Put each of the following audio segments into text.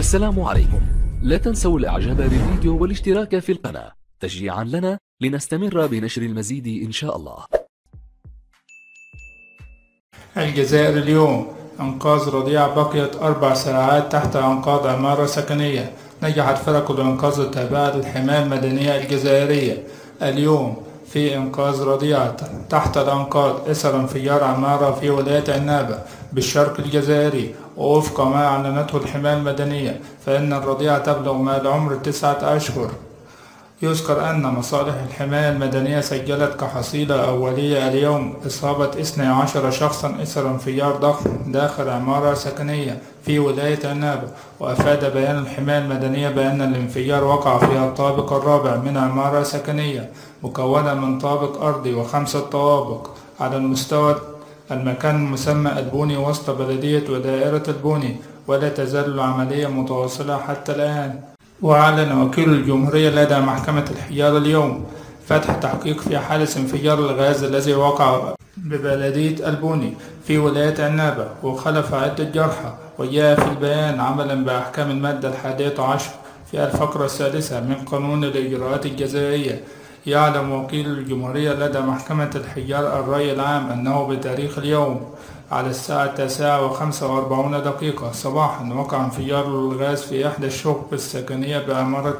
السلام عليكم. لا تنسوا الاعجاب بالفيديو والاشتراك في القناة تشجيعا لنا لنستمر بنشر المزيد ان شاء الله. الجزائر اليوم: إنقاذ رضيع بقيت 4 ساعات تحت أنقاض عمارة سكنية. نجحت فرق الإنقاذ التابعة للحماية المدنية الجزائرية اليوم في إنقاذ رضيع تحت الأنقاض إثر انفجار عمارة في ولاية عنابة بالشرق الجزائري. ووفق ما أعلنته الحماية المدنية فإن الرضيع تبلغ ما العمر 9 أشهر. يذكر أن مصالح الحماية المدنية سجلت كحصيلة أولية اليوم إصابة 12 شخصا إثر انفجار ضخم داخل عمارة سكنية في ولاية عنابة. وأفاد بيان الحماية المدنية بأن الانفجار وقع في الطابق الرابع من عمارة سكنية مكونة من طابق أرضي و5 طوابق على المستوى. المكان المسمى البوني وسط بلدية ودائرة البوني، ولا تزال العملية متواصلة حتى الآن. وأعلن وكيل الجمهورية لدى محكمة الحجار اليوم فتح تحقيق في حادث انفجار الغاز الذي وقع ببلدية البوني في ولاية عنابة وخلف عدة جرحى. وجاء في البيان عملا بأحكام المادة 11 في الفقرة الثالثة من قانون الإجراءات الجزائية. يعلم وكيل الجمهورية لدى محكمة الحجار الرأي العام أنه بتاريخ اليوم على الساعة 9:45 صباحا وقع انفجار الغاز في إحدى الشقق السكنية بعمارة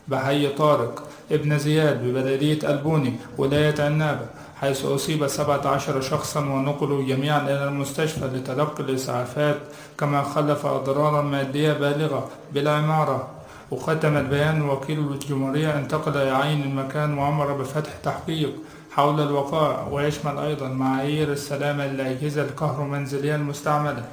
بحي طارق ابن زياد ببلدية البوني ولاية عنابة، حيث أصيب 17 شخصا ونقلوا جميعا إلى المستشفى لتلقي الإسعافات، كما خلف أضرارا مادية بالغة بالعمارة. وختم البيان وكيل الجمهورية انتقل يعين المكان وأمر بفتح تحقيق حول الوقائع، ويشمل أيضا معايير السلامة للأجهزة الكهرومنزلية المستعملة.